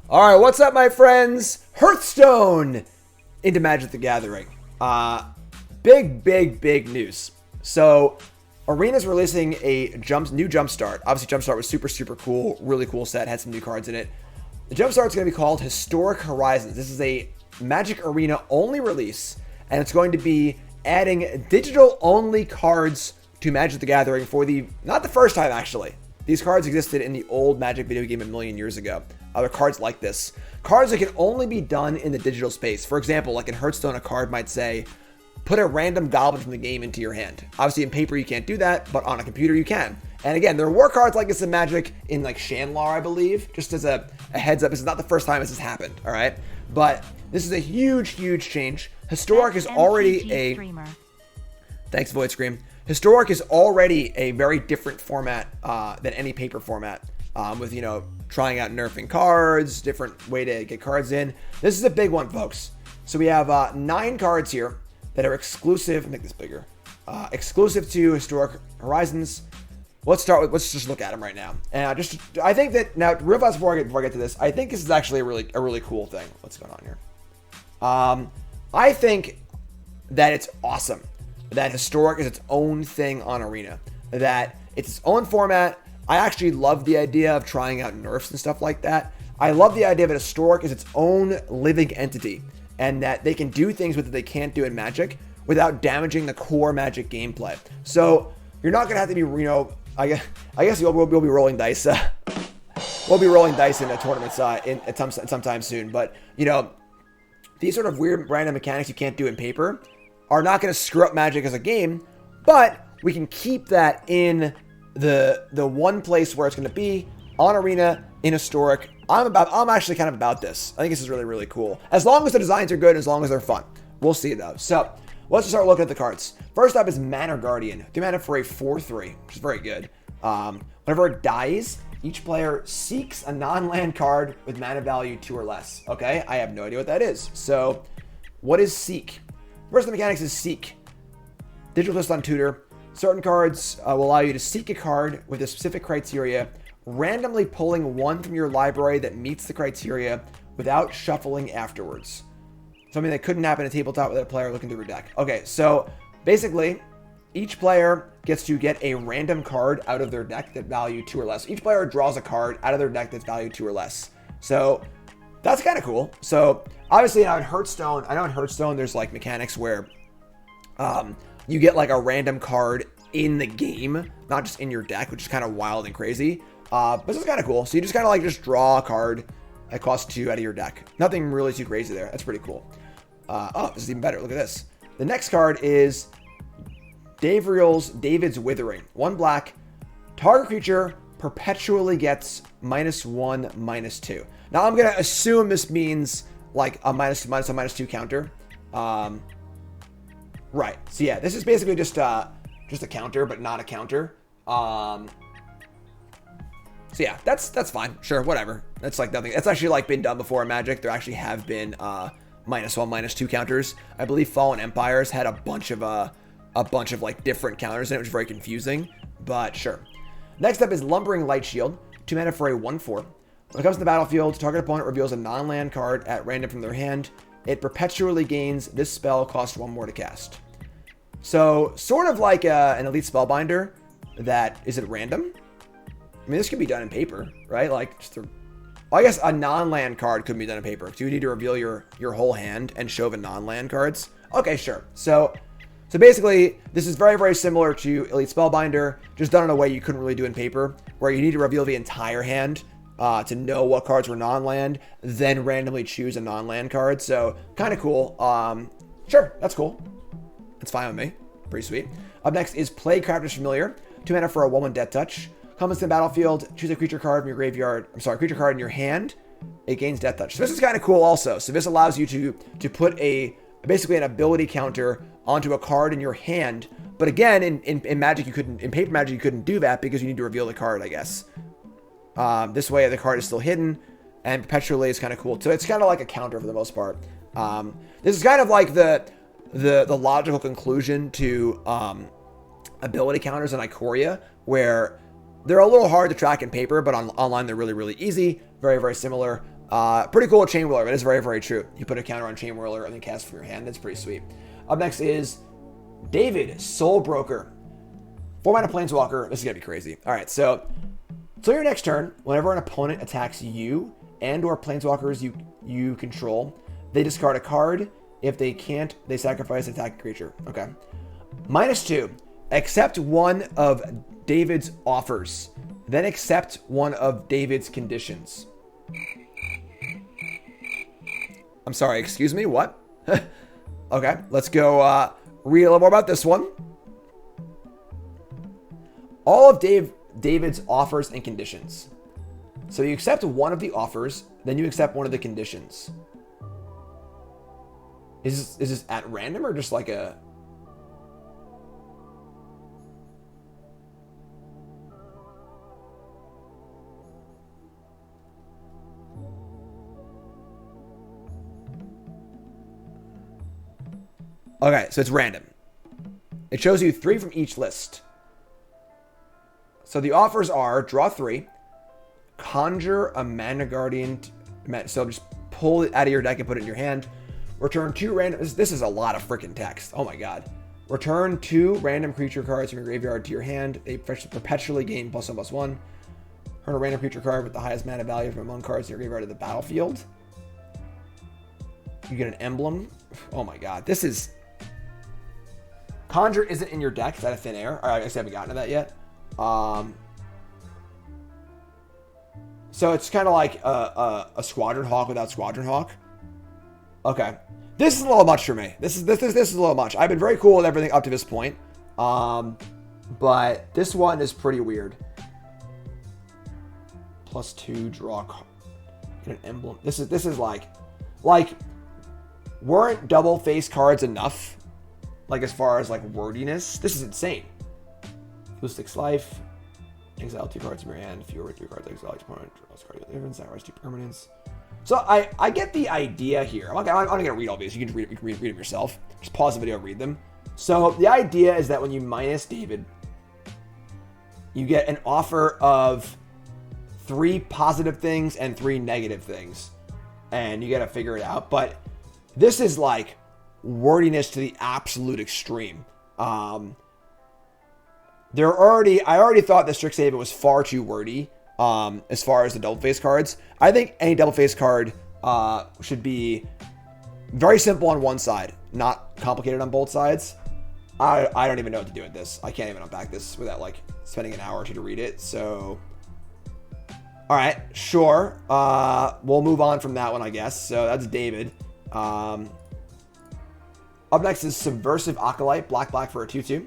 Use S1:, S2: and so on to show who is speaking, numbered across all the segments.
S1: All right, what's up, my friends? Hearthstone into Magic the Gathering. Big news. So, Arena's releasing a new Jumpstart. Obviously, Jumpstart was super cool. Really cool set. Had some new cards in it. The Jumpstart is going to be called Historic Horizons. This is a Magic Arena only release, and it's going to be adding digital only cards to Magic the Gathering for not the first time, actually. These cards existed in the old Magic video game a million years ago. Other cards like this. Cards that can only be done in the digital space. For example, like in Hearthstone, a card might say, put a random goblin from the game into your hand. Obviously, in paper, you can't do that, but on a computer, you can. And again, there were cards like this in Magic in like Shanlar, I believe. Just as a heads up, this is not the first time this has happened, all right? But this is a huge change. Historic is already a... Streamer. Thanks, Void Scream. Historic is already a very different format than any paper format. With, trying out nerfing cards, different way to get cards in. This is a big one, folks. So we have 9 cards here that are exclusive. Make this bigger. Exclusive to Historic Horizons. Let's just look at them right now. And I think that now, real fast before I get to this, I think this is actually a really cool thing. What's going on here? I think that it's awesome that Historic is its own thing on Arena. That it's its own format. I actually love the idea of trying out nerfs and stuff like that. I love the idea that Historic is its own living entity and that they can do things with it they can't do in Magic without damaging the core Magic gameplay. So you're not gonna have to be, I guess we'll be rolling dice. We'll be rolling dice in a tournament at some time soon. But these sort of weird random mechanics you can't do in paper are not going to screw up Magic as a game, but we can keep that in the one place where it's going to be on Arena in Historic. I'm actually kind of about this. I think this is really cool. As long as the designs are good, as long as they're fun. We'll see though. So let's just start looking at the cards. First up is Manor Guardian. 2 mana for a 4/3, which is very good. Whenever it dies, each player seeks a non-land card with mana value 2 or less. Okay, I have no idea what that is. So what is Seek? First, the mechanics is Seek. Digital twist on Tutor. Certain cards will allow you to seek a card with a specific criteria, randomly pulling one from your library that meets the criteria without shuffling afterwards. Something that couldn't happen in a tabletop without a player looking through your deck. Okay, so basically, each player gets to get a random card out of their deck that value 2 or less. Each player draws a card out of their deck that's valued 2 or less. So that's kind of cool. So obviously now in Hearthstone, I know in Hearthstone there's like mechanics where you get like a random card in the game, not just in your deck, which is kind of wild and crazy. But this is kind of cool. So you just kind of like just draw a card that costs 2 out of your deck. Nothing really too crazy there. That's pretty cool. Oh, this is even better. Look at this. The next card is David's Withering. 1 black. Target creature perpetually gets -1/-2. Now I'm gonna assume this means like a -2 counter. Right. So yeah, this is basically just a counter, but not a counter. So yeah, that's fine. Sure, whatever. That's like nothing. That's actually like been done before in Magic. There actually have been -1/-2 counters. I believe Fallen Empires had a bunch of like different counters, and it was very confusing. But sure. Next up is Lumbering Light Shield. 2 mana for a 1/4. When it comes to the battlefield, target opponent reveals a non-land card at random from their hand. It perpetually gains. This spell costs 1 more to cast. So sort of like an Elite Spellbinder that is at random. I mean, this could be done in paper, right? Like, I guess a non-land card could be done in paper. So you need to reveal your whole hand and show the non-land cards. Okay, sure. So basically, this is very similar to Elite Spellbinder, just done in a way you couldn't really do in paper, where you need to reveal the entire hand to know what cards were non-land, then randomly choose a non-land card. So kind of cool. Sure, that's cool. That's fine with me. Pretty sweet. Up next is Plaguecrafter's Familiar. 2 mana for a 1/1 Death Touch. Comes to the battlefield, choose a creature card from your graveyard. Creature card in your hand. It gains Death Touch. So this is kind of cool also. So this allows you to put basically an ability counter onto a card in your hand. But again, in Magic in paper Magic you couldn't do that because you need to reveal the card, I guess. This way the card is still hidden, and perpetually is kind of cool. So it's kind of like a counter for the most part. This is kind of like the logical conclusion to ability counters in Ikoria, where they're a little hard to track in paper, but online they're really easy. Very similar. Pretty cool Chain Whirler, but it's very, very true. You put a counter on Chain Whirler and then cast from your hand. That's pretty sweet. Up next is David, Soul Broker. 4-mana Planeswalker. This is going to be crazy. All right, so your next turn, whenever an opponent attacks you and or Planeswalkers you control, they discard a card. If they can't, they sacrifice an attacking creature. Okay. -2. Accept one of David's offers. Then accept one of David's conditions. I'm sorry, excuse me, what? Okay, let's go read a little more about this one. All of David's offers and conditions. So you accept one of the offers, then you accept one of the conditions. Is this at random or just like a... Okay, so it's random. It shows you 3 from each list. So the offers are draw 3, conjure a Mana Guardian. So just pull it out of your deck and put it in your hand. Return 2 random. This is a lot of freaking text. Oh my god. Return 2 random creature cards from your graveyard to your hand. They perpetually gain +1/+1. Return a random creature card with the highest mana value from among cards in your graveyard to the battlefield. You get an emblem. Oh my god. This is... Conjure isn't in your deck. It's out of thin air. I guess I haven't gotten to that yet. So it's kind of like a Squadron Hawk without Squadron Hawk. Okay. This is a little much for me. This is a little much. I've been very cool with everything up to this point. But this one is pretty weird. +2, draw get an emblem. This is like weren't double face cards enough? Like as far as like wordiness, this is insane. Lose 6 life. Exile 2 cards from your hand. If you were 3 cards, exile each opponent. Draw a card difference. Sacrifice 2 permanents. So I get the idea here. I'm not gonna read all these. You can read them yourself. Just pause the video and read them. So the idea is that when you minus David, you get an offer of 3 positive things and 3 negative things, and you gotta figure it out. But this is like wordiness to the absolute extreme. I already thought that Strixhaven was far too wordy as far as the double face cards. I think any double face card should be very simple on one side, not complicated on both sides. I don't even know what to do with this. I can't even unpack this without like spending an hour or 2 to read it. So, all right, sure. We'll move on from that one, I guess. So that's David. Up next is Subversive Acolyte, black for a 2/2.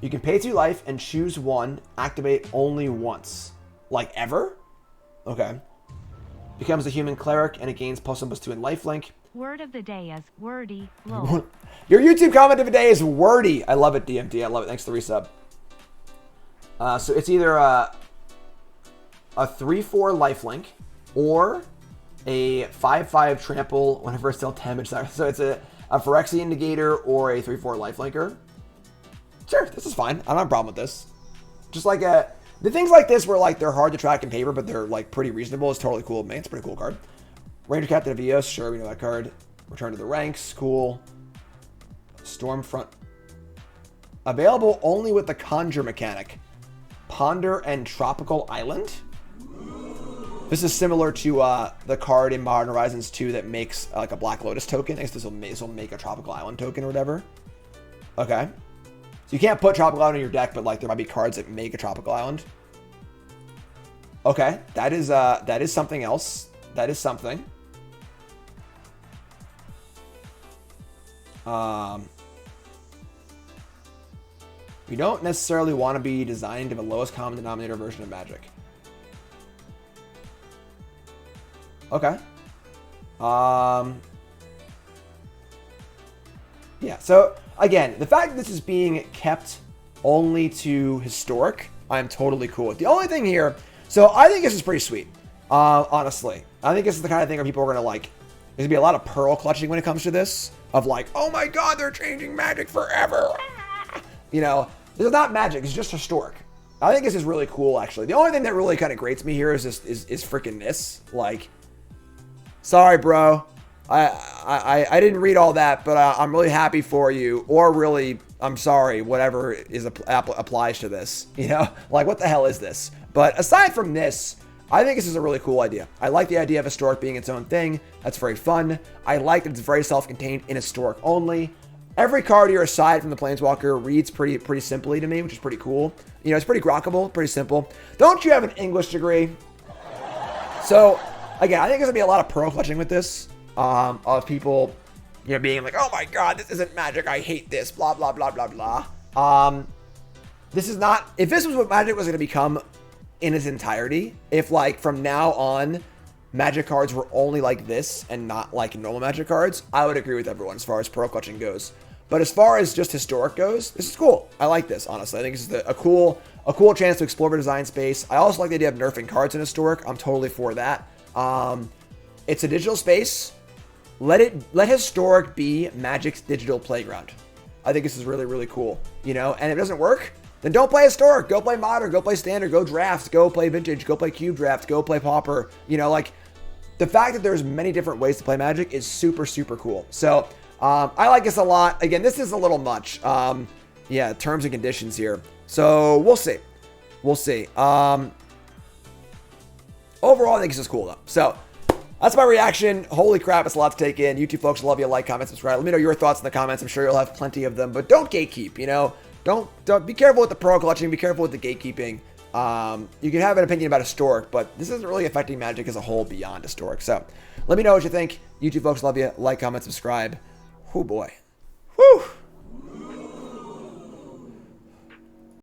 S1: You can pay 2 life and choose one, activate only once. Like ever? Okay. Becomes a human cleric and it gains +1/+2 in lifelink.
S2: Word of the day is wordy. Lol.
S1: Your YouTube comment of the day is wordy. I love it, DMT. I love it. Thanks for the resub. So it's either a 3/4 lifelink or a 5/5 trample whenever it's still damage. So it's a Phyrexian Negator or a 3/4 lifelinker. Sure, this is fine. I don't have a problem with this. Just like the things like this where like they're hard to track in paper, but they're like pretty reasonable. It's totally cool. Man, it's a pretty cool card. Ranger Captain of Eos, sure, we know that card. Return to the ranks, cool. Stormfront. Available only with the Conjure mechanic. Ponder and Tropical Island. This is similar to the card in Modern Horizons 2 that makes like a Black Lotus token. I guess this will make a Tropical Island token or whatever. Okay. So you can't put Tropical Island in your deck, but like there might be cards that make a Tropical Island. Okay, that is something else. That is something. We don't necessarily want to be designed to the lowest common denominator version of Magic. Okay. Yeah, so again, the fact that this is being kept only to historic, I'm totally cool with. The only thing here, so I think this is pretty sweet, honestly. I think this is the kind of thing where people are going to like, there's going to be a lot of pearl clutching when it comes to this, of like, oh my god, they're changing Magic forever. You know, this is not Magic, it's just historic. I think this is really cool, actually. The only thing that really kind of grates me here is freaking this. Like, Sorry, bro. I didn't read all that, but I'm really happy for you. Or really, I'm sorry, whatever applies to this. You know, like what the hell is this? But aside from this, I think this is a really cool idea. I like the idea of Historic being its own thing. That's very fun. I like that it's very self-contained in Historic only. Every card here aside from the Planeswalker reads pretty simply to me, which is pretty cool. You know, it's pretty grokkable, pretty simple. Don't you have an English degree? So, again, I think there's going to be a lot of pearl clutching with this. Of people, you know, being like, oh my god, this isn't Magic, I hate this, blah, blah, blah, blah, blah. This is not, if this was what Magic was going to become in its entirety, if like from now on, Magic cards were only like this and not like normal Magic cards, I would agree with everyone as far as pearl clutching goes. But as far as just Historic goes, this is cool. I like this, honestly. I think this is a cool chance to explore the design space. I also like the idea of nerfing cards in Historic. I'm totally for that. It's a digital space. Let Historic be Magic's digital playground. I think this is really, really cool. You know, and if it doesn't work, then don't play Historic. Go play Modern. Go play Standard. Go Draft. Go play Vintage. Go play Cube Draft. Go play Pauper. You know, like the fact that there's many different ways to play Magic is super, super cool. So I like this a lot. Again, this is a little much. Yeah, terms and conditions here. So we'll see. We'll see. Overall, I think this is cool though. So that's my reaction. Holy crap, it's a lot to take in. YouTube folks, love you. Like, comment, subscribe. Let me know your thoughts in the comments. I'm sure you'll have plenty of them, but don't gatekeep, you know? Don't be careful with the pearl clutching. Be careful with the gatekeeping. You can have an opinion about Historic, but this isn't really affecting Magic as a whole beyond Historic. So let me know what you think. YouTube folks, love you. Like, comment, subscribe. Whoo boy. Whew.